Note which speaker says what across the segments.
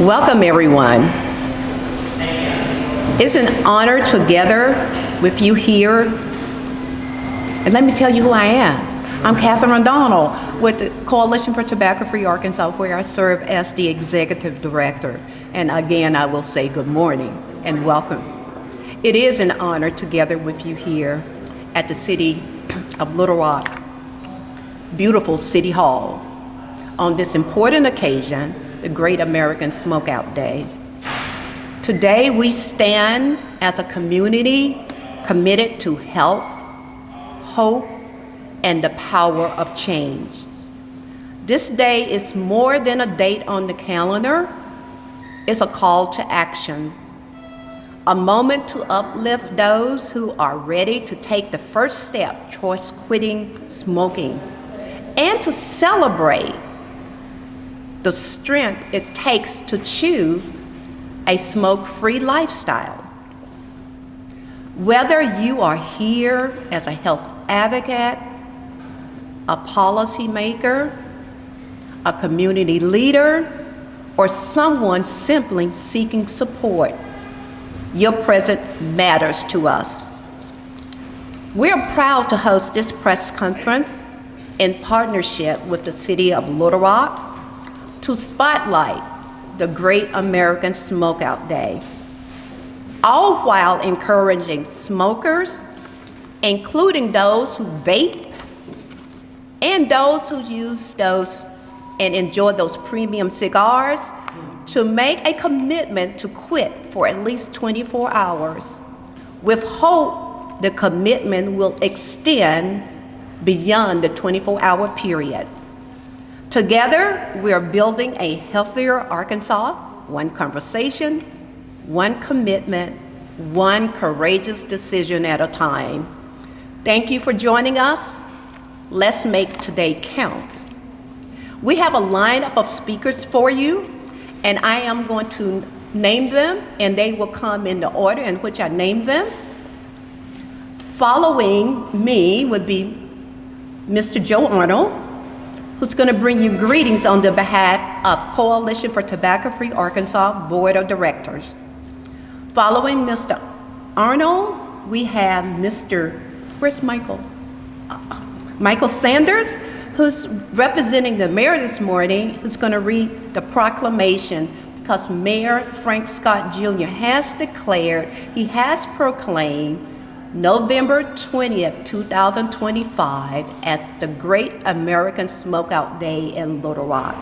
Speaker 1: Welcome, everyone. It's an honor together with you here. And let me tell you who I am. I'm Catherine O'Donnell with the Coalition for Tobacco-Free Arkansas, where I serve as the Executive Director. And again, I will say good morning and welcome. It is an honor together with you here at the City of Little Rock, beautiful City Hall, on this important occasion, the Great American Smokeout Day. Today, we stand as a community committed to health, hope, and the power of change. This day is more than a date on the calendar. It's a call to action, a moment to uplift those who are ready to take the first step towards quitting smoking, and to celebrate the strength it takes to choose a smoke-free lifestyle. Whether you are here as a health advocate, a policymaker, a community leader, or someone simply seeking support, your presence matters to us. We're proud to host this press conference in partnership with the City of Little Rock to spotlight the Great American Smokeout Day, all while encouraging smokers, including those who vape and those who use those and enjoy those premium cigars, to make a commitment to quit for at least 24 hours, with hope the commitment will extend beyond the 24-hour period. Together, we are building a healthier Arkansas, one conversation, one commitment, one courageous decision at a time. Thank you for joining us. Let's make today count. We have a lineup of speakers for you, and I am going to name them, and they will come in the order in which I named them. Following me would be Mr. Joe Arnold, who's going to bring you greetings on the behalf of Coalition for Tobacco-Free Arkansas Board of Directors. Following Mr. Arnold, we have where's Michael? Michael Sanders, who's representing the mayor this morning, who's going to read the proclamation, because Mayor Frank Scott Jr. has declared, he has proclaimed November 20th, 2025 as the Great American Smokeout Day in Little Rock.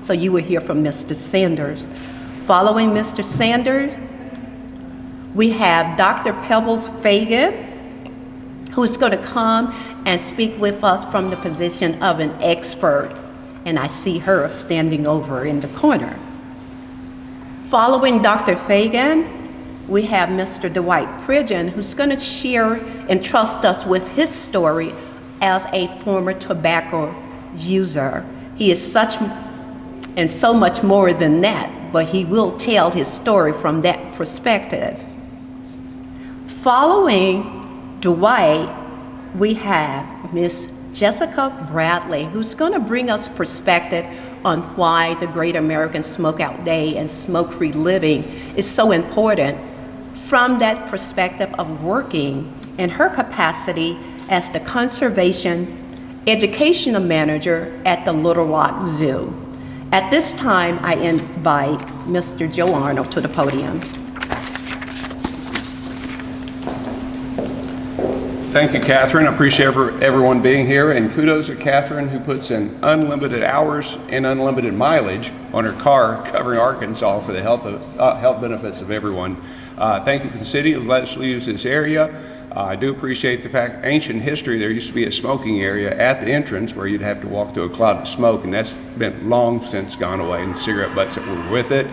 Speaker 1: So you will hear from Mr. Sanders. Following Mr. Sanders, we have Dr. Pebbles Fagan, who's going to come and speak with us from the position of an expert. And I see her standing over in the corner. Following Dr. Fagan, we have Mr. Dwight Pridgeon, who's going to share and trust us with his story as a former tobacco user. He is such and so much more than that, but he will tell his story from that perspective. Following Dwight, we have Ms. Jessica Bradley, who's going to bring us perspective on why the Great American Smokeout Day and smoke-free living is so important from that perspective of working in her capacity as the Conservation Educational Manager at the Little Rock Zoo. At this time, I invite Mr. Joe Arnold to the podium.
Speaker 2: Thank you, Catherine. I appreciate everyone being here, and kudos to Catherine, who puts in unlimited hours and unlimited mileage on her car covering Arkansas for the health benefits of everyone. Thank you for the city of letting us use this area. I do appreciate the fact, ancient history, there used to be a smoking area at the entrance where you'd have to walk through a cloud of smoke, and that's been long since gone away, and the cigarette butts that were with it.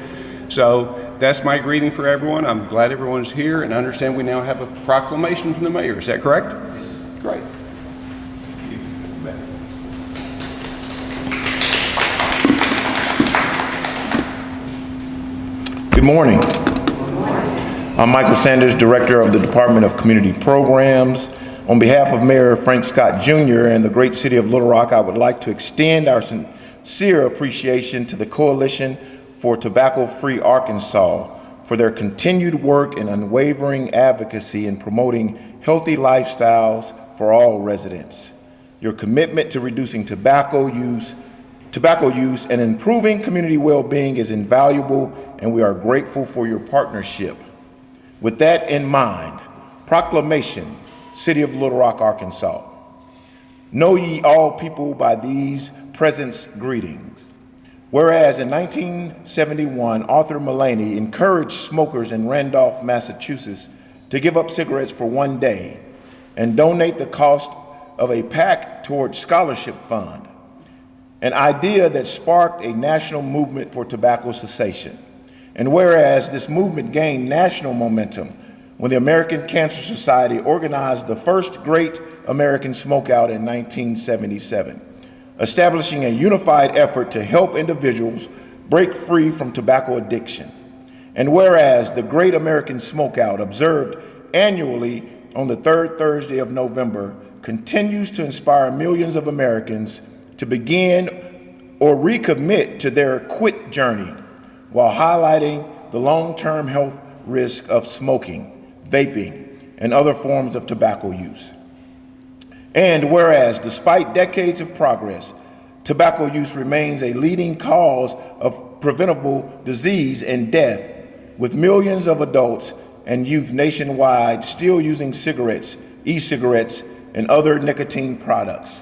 Speaker 2: So that's my greeting for everyone. I'm glad everyone's here, and I understand we now have a proclamation from the mayor. Is that correct? Yes. Great.
Speaker 3: Good morning. I'm Michael Sanders, Director of the Department of Community Programs. On behalf of Mayor Frank Scott Jr. and the great city of Little Rock, I would like to extend our sincere appreciation to the Coalition for Tobacco-Free Arkansas for their continued work and unwavering advocacy in promoting healthy lifestyles for all residents. Your commitment to reducing tobacco use and improving community well-being is invaluable, and we are grateful for your partnership. With that in mind, proclamation, City of Little Rock, Arkansas. Know ye all people by these presents greetings. Whereas in 1971, Arthur Mullaney encouraged smokers in Randolph, Massachusetts to give up cigarettes for one day and donate the cost of a pack toward scholarship fund, an idea that sparked a national movement for tobacco cessation. And whereas this movement gained national momentum when the American Cancer Society organized the first Great American Smokeout in 1977, establishing a unified effort to help individuals break free from tobacco addiction. And whereas the Great American Smokeout, observed annually on the third Thursday of November, continues to inspire millions of Americans to begin or recommit to their quit journey while highlighting the long-term health risk of smoking, vaping, and other forms of tobacco use. And whereas, despite decades of progress, tobacco use remains a leading cause of preventable disease and death, with millions of adults and youth nationwide still using cigarettes, e-cigarettes, and other nicotine products.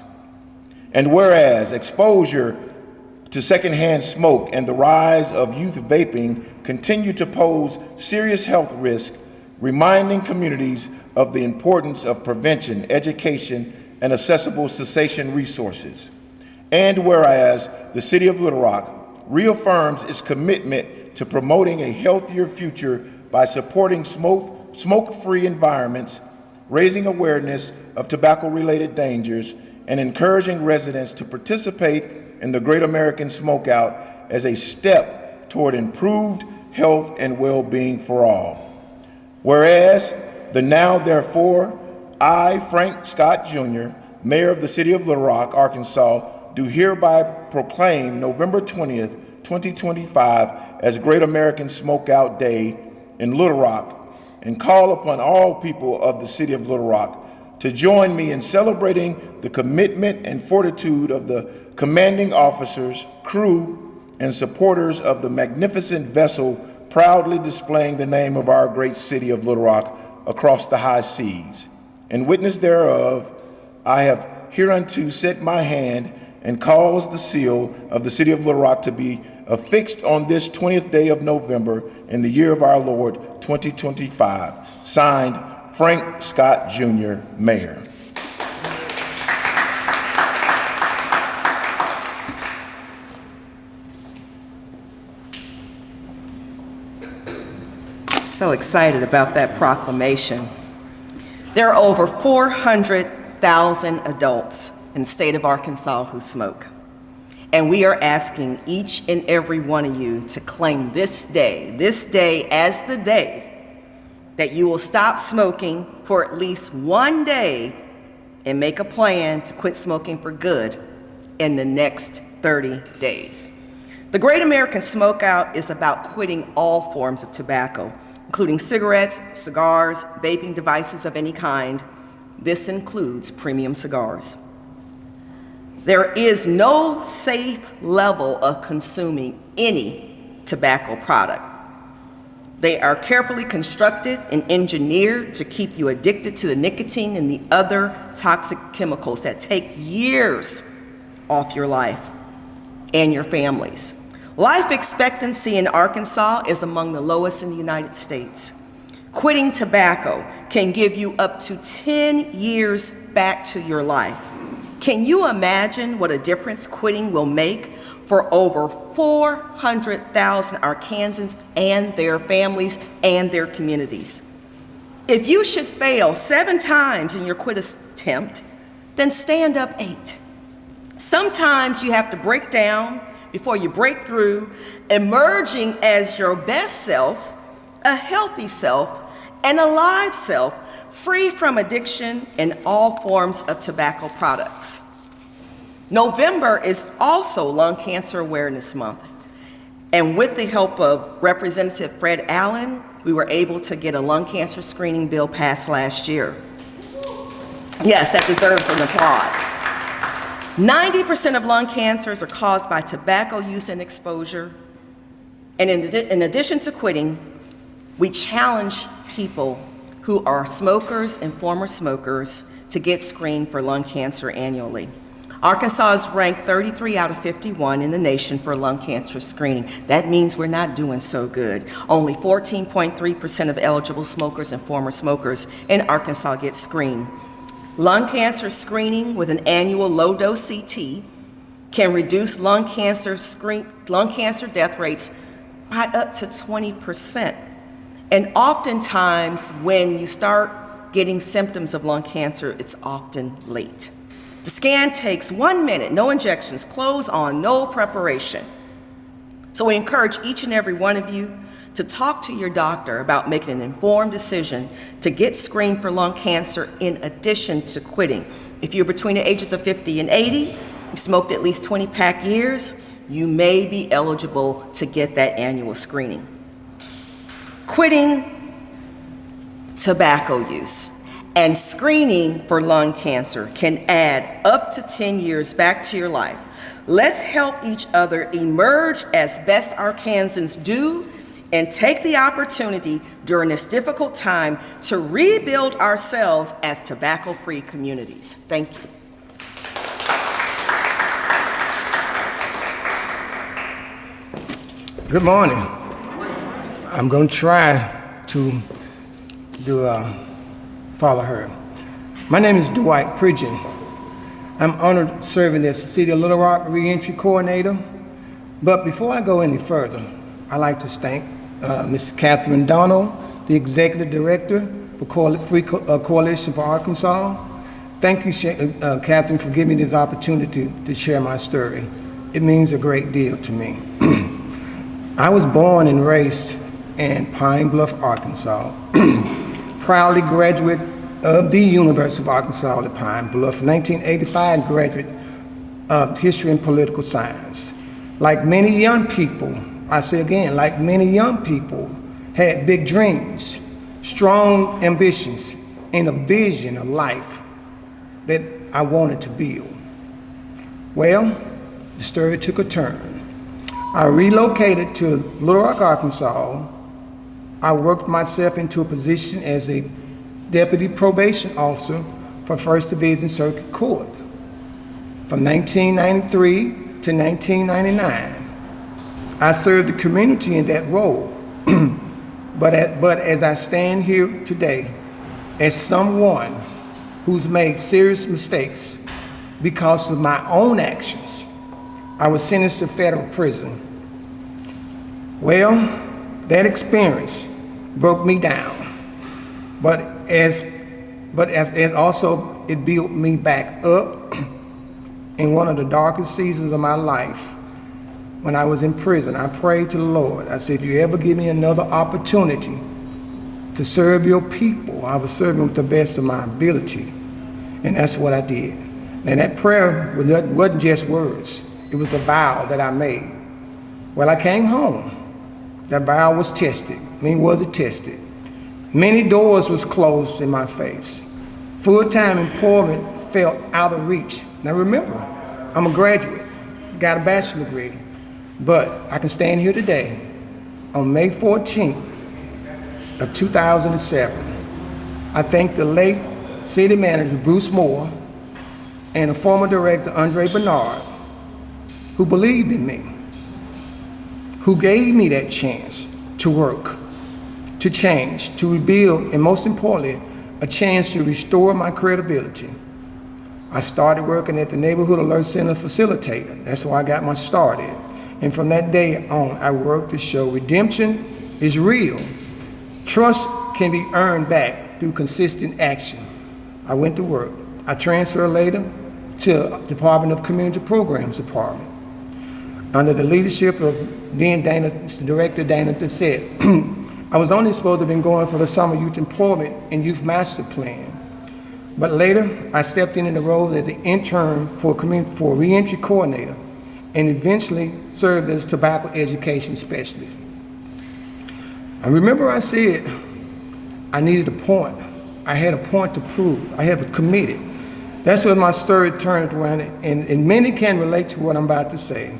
Speaker 3: And whereas exposure to secondhand smoke and the rise of youth vaping continue to pose serious health risk, reminding communities of the importance of prevention, education, and accessible cessation resources. And whereas the City of Little Rock reaffirms its commitment to promoting a healthier future by supporting smoke-free environments, raising awareness of tobacco-related dangers, and encouraging residents to participate in the Great American Smokeout as a step toward improved health and well-being for all. Whereas the now therefore, I, Frank Scott Jr., Mayor of the City of Little Rock, Arkansas, do hereby proclaim November 20th, 2025 as Great American Smokeout Day in Little Rock, and call upon all people of the City of Little Rock to join me in celebrating the commitment and fortitude of the commanding officers, crew, and supporters of the magnificent vessel proudly displaying the name of our great city of Little Rock across the high seas. In witness thereof, I have hereunto set my hand and caused the seal of the City of Little Rock to be affixed on this 20th day of November in the year of our Lord, 2025. Signed, Frank Scott Jr., Mayor.
Speaker 4: So excited about that proclamation. There are over 400,000 adults in the state of Arkansas who smoke. And we are asking each and every one of you to claim this day as the day that you will stop smoking for at least one day and make a plan to quit smoking for good in the next 30 days. The Great American Smokeout is about quitting all forms of tobacco, including cigarettes, cigars, vaping devices of any kind. This includes premium cigars. There is no safe level of consuming any tobacco product. They are carefully constructed and engineered to keep you addicted to the nicotine and the other toxic chemicals that take years off your life and your families. Life expectancy in Arkansas is among the lowest in the United States. Quitting tobacco can give you up to 10 years back to your life. Can you imagine what a difference quitting will make for over 400,000 Arkansans and their families and their communities? If you should fail 7 times in your quit attempt, then stand up 8. Sometimes you have to break down before you break through, emerging as your best self, a healthy self, and a live self, free from addiction and all forms of tobacco products. November is also Lung Cancer Awareness Month. And with the help of Representative Fred Allen, we were able to get a lung cancer screening bill passed last year. Yes, that deserves an applause. 90% of lung cancers are caused by tobacco use and exposure. And in addition to quitting, we challenge people who are smokers and former smokers to get screened for lung cancer annually. Arkansas is ranked 33 out of 51 in the nation for lung cancer screening. That means we're not doing so good. Only 14.3% of eligible smokers and former smokers in Arkansas get screened. Lung cancer screening with an annual low-dose CT can reduce lung cancer death rates by up to 20%. And oftentimes, when you start getting symptoms of lung cancer, it's often late. The scan takes 1 minute, no injections, clothes on, no preparation. So we encourage each and every one of you to talk to your doctor about making an informed decision to get screened for lung cancer in addition to quitting. If you're between the ages of 50 and 80, you smoked at least 20 pack years, you may be eligible to get that annual screening. Quitting tobacco use and screening for lung cancer can add up to 10 years back to your life. Let's help each other emerge as best Arkansans do and take the opportunity during this difficult time to rebuild ourselves as tobacco-free communities. Thank you.
Speaker 5: Good morning. I'm going to try to follow her. My name is Dwight Pridgeon. I'm honored serving as the City of Little Rock Reentry Coordinator. But before I go any further, I'd like to thank Ms. Catherine Donald, the Executive Director for Free Coalition for Arkansas. Thank you, Catherine, for giving me this opportunity to share my story. It means a great deal to me. I was born and raised in Pine Bluff, Arkansas. Proudly graduate of the University of Arkansas at Pine Bluff, 1985 graduate of History and Political Science. Like many young people, I say again, like many young people, had big dreams, strong ambitions, and a vision of life that I wanted to build. Well, the story took a turn. I relocated to Little Rock, Arkansas. I worked myself into a position as a Deputy Probation Officer for 1st Division Circuit Court from 1993 to 1999. I served the community in that role, but as I stand here today, as someone who's made serious mistakes because of my own actions, I was sentenced to federal prison. Well, that experience broke me down, but as also it built me back up in one of the darkest seasons of my life. When I was in prison, I prayed to the Lord. I said, if you ever give me another opportunity to serve your people, I will serve them with the best of my ability. And that's what I did. And that prayer wasn't just words. It was a vow that I made. Well, I came home. That vow was tested. Was it tested? Many doors was closed in my face. Full-time employment felt out of reach. Now remember, I'm a graduate, got a bachelor's degree, but I can stand here today on May 14th of 2007. I thank the late city manager, Bruce Moore, and the former director, Andre Bernard, who believed in me, who gave me that chance to work, to change, to rebuild, and most importantly, a chance to restore my credibility. I started working at the Neighborhood Alert Center facilitator. That's where I got my start in. And from that day on, I worked to show redemption is real. Trust can be earned back through consistent action. I went to work. I transferred later to Department of Community Programs Department. Under the leadership of then Director Dana Dissett, I was only supposed to have been going for the Summer Youth Employment and Youth Master Plan. But later, I stepped in the role as an intern for a reentry coordinator and eventually served as tobacco education specialist. I remember I said I needed a point. I had a point to prove. I was committed. That's when my story turned around, and many can relate to what I'm about to say.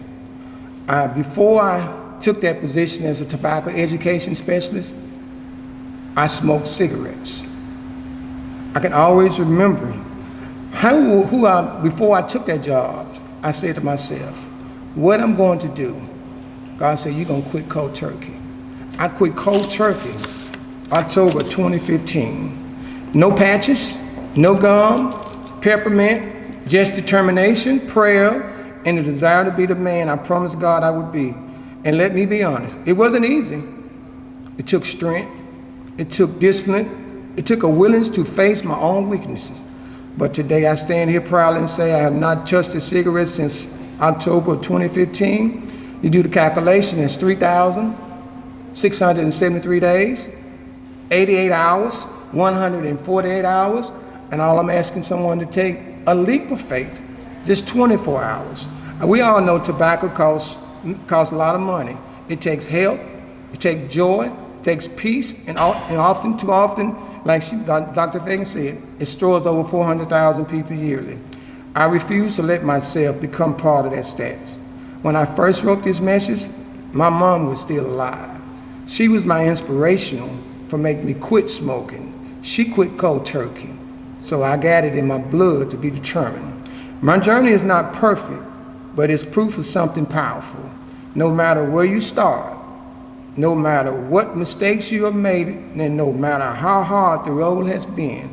Speaker 5: Before I took that position as a tobacco education specialist, I smoked cigarettes. I can always remember before I took that job, I said to myself, what I'm going to do. God said, you're going to quit cold turkey. I quit cold turkey October 2015. No patches, no gum, peppermint, just determination, prayer, and the desire to be the man I promised God I would be. And let me be honest, it wasn't easy. It took strength, it took discipline, it took a willingness to face my own weaknesses. But today I stand here proudly and say I have not touched a cigarette since October of 2015. You do the calculation, it's 3,673 days, 88 hours, 148 hours, and all I'm asking someone to take a leap of faith, just 24 hours. We all know tobacco costs a lot of money. It takes health, it takes joy, it takes peace, and often, too often, like Dr. Fagan said, it destroys over 400,000 people yearly. I refuse to let myself become part of that stats. When I first wrote this message, my mom was still alive. She was my inspirational for making me quit smoking. She quit cold turkey, so I got it in my blood to be determined. My journey is not perfect, but it's proof of something powerful. No matter where you start, no matter what mistakes you have made, and no matter how hard the road has been,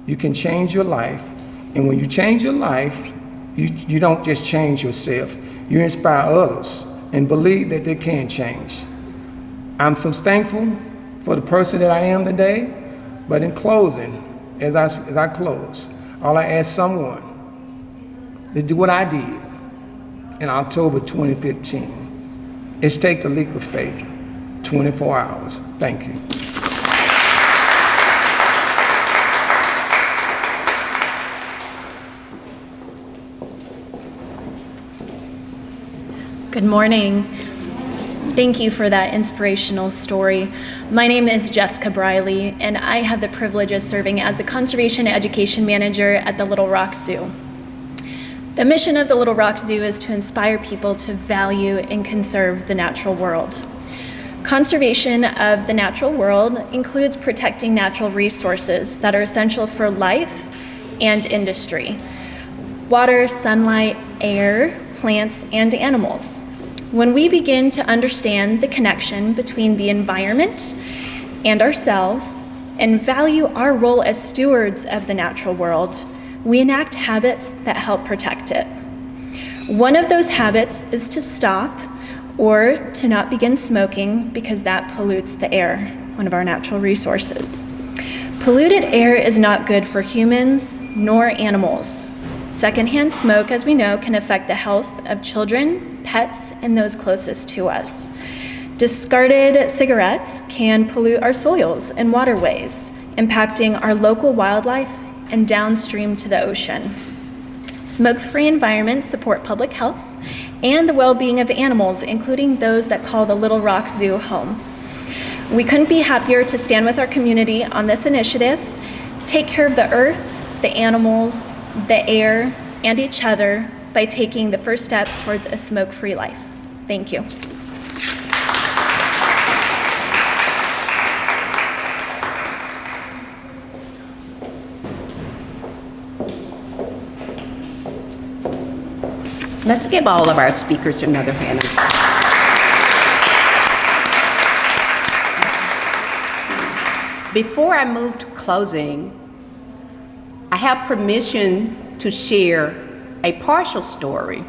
Speaker 5: you can change your life. And when you change your life, you don't just change yourself, you inspire others and believe that they can change. I'm so thankful for the person that I am today, but in closing, as I close, all I ask someone to do what I did in October 2015 is take the leap of faith, 24 hours. Thank you.
Speaker 6: Good morning. Thank you for that inspirational story. My name is Jessica Briley, and I have the privilege of serving as the Conservation Education Manager at the Little Rock Zoo. The mission of the Little Rock Zoo is to inspire people to value and conserve the natural world. Conservation of the natural world includes protecting natural resources that are essential for life and industry: water, sunlight, air, plants, and animals. When we begin to understand the connection between the environment and ourselves and value our role as stewards of the natural world, we enact habits that help protect it. One of those habits is to stop or to not begin smoking because that pollutes the air, one of our natural resources. Polluted air is not good for humans nor animals. Secondhand smoke, as we know, can affect the health of children, pets, and those closest to us. Discarded cigarettes can pollute our soils and waterways, impacting our local wildlife and downstream to the ocean. Smoke-free environments support public health and the well-being of animals, including those that call the Little Rock Zoo home. We couldn't be happier to stand with our community on this initiative, take care of the earth, the animals, the air, and each other by taking the first step towards a smoke-free life. Thank you.
Speaker 1: Let's give all of our speakers another hand. Before I move to closing, I have permission to share a partial story.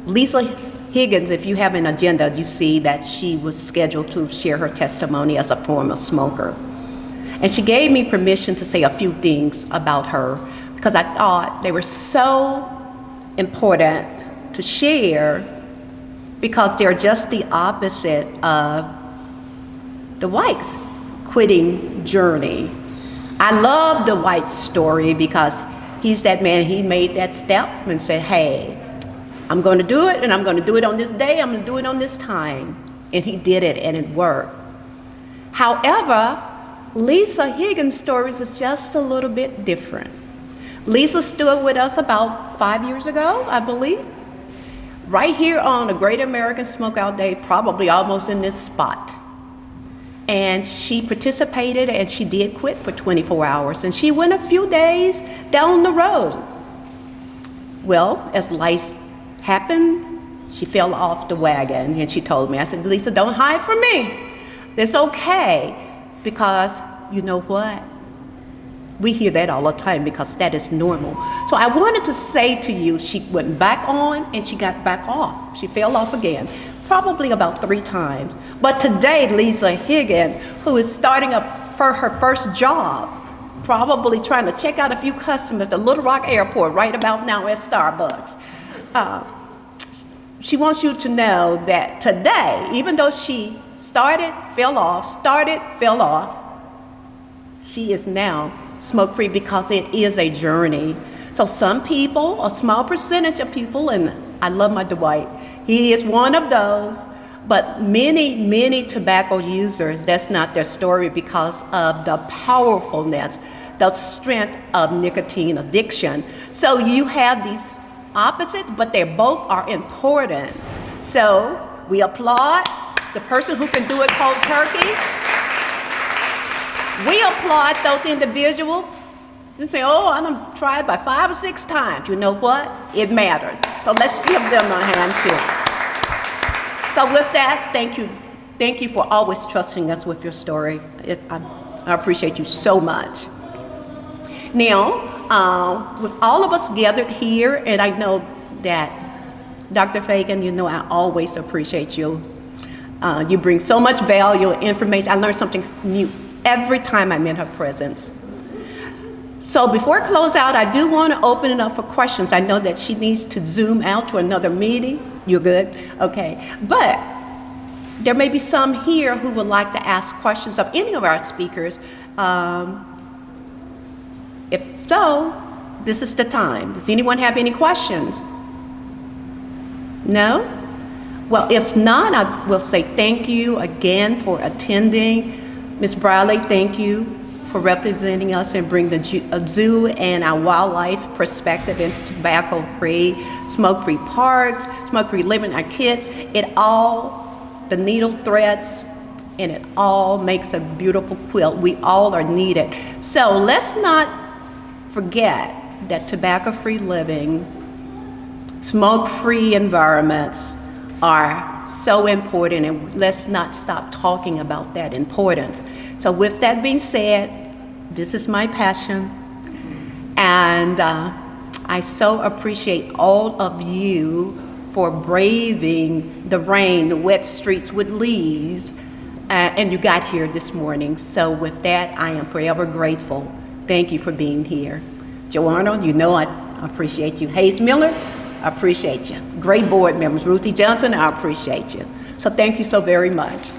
Speaker 1: Lisa Higgins, if you have an agenda, you see that she was scheduled to share her testimony as a former smoker. And she gave me permission to say a few things about her because I thought they were so important to share because they're just the opposite of the White's quitting journey. I love the White story because he's that man, he made that step and said, hey, I'm going to do it, and I'm going to do it on this day, I'm going to do it on this time. And he did it, and it worked. However, Lisa Higgins' stories is just a little bit different. Lisa stood with us about 5 years ago, I believe, right here on the Great American Smokeout Day, probably almost in this spot. And she participated, and she did quit for 24 hours, and she went a few days down the road. Well, as life happened, she fell off the wagon, and she told me, I said, Lisa, don't hide from me. It's okay, because you know what? We hear that all the time because that is normal. So I wanted to say to you, she went back on and she got back off. She fell off again, probably about 3 times. But today, Lisa Higgins, who is starting up for her first job, probably trying to check out a few customers at Little Rock Airport right about now at Starbucks. She wants you to know that today, even though she started, fell off, she is now smoke-free because it is a journey. So some people, a small percentage of people, and I love my Dwight, he is one of those, but many tobacco users, that's not their story because of the powerfulness, the strength of nicotine addiction. So you have these opposite, but they both are important. So we applaud the person who can do it cold turkey. We applaud those individuals and say, oh, I done tried by 5 or 6 times. You know what? It matters. So let's give them a hand too. So with that, thank you. Thank you for always trusting us with your story. I appreciate you so much. Now, with all of us gathered here, and I know that Dr. Fagan, you know I always appreciate you. You bring so much value and information. I learn something new every time I'm in her presence. So before I close out, I do want to open it up for questions. I know that she needs to zoom out to another meeting. You're good? Okay. But there may be some here who would like to ask questions of any of our speakers. If so, this is the time. Does anyone have any questions? No? Well, if not, I will say thank you again for attending. Ms. Briley, thank you for representing us and bring the zoo and our wildlife perspective into tobacco-free, smoke-free parks, smoke-free living, our kids. It all, the needle threads, and it all makes a beautiful quilt. We all are needed. So let's not forget that tobacco-free living, smoke-free environments are so important, and let's not stop talking about that importance. So with that being said, this is my passion, and I so appreciate all of you for braving the rain, the wet streets with leaves, and you got here this morning. So with that, I am forever grateful. Thank you for being here. Joanna, you know I appreciate you. Hayes Miller, I appreciate you. Great board members. Ruthie Johnson, I appreciate you. So thank you so very much.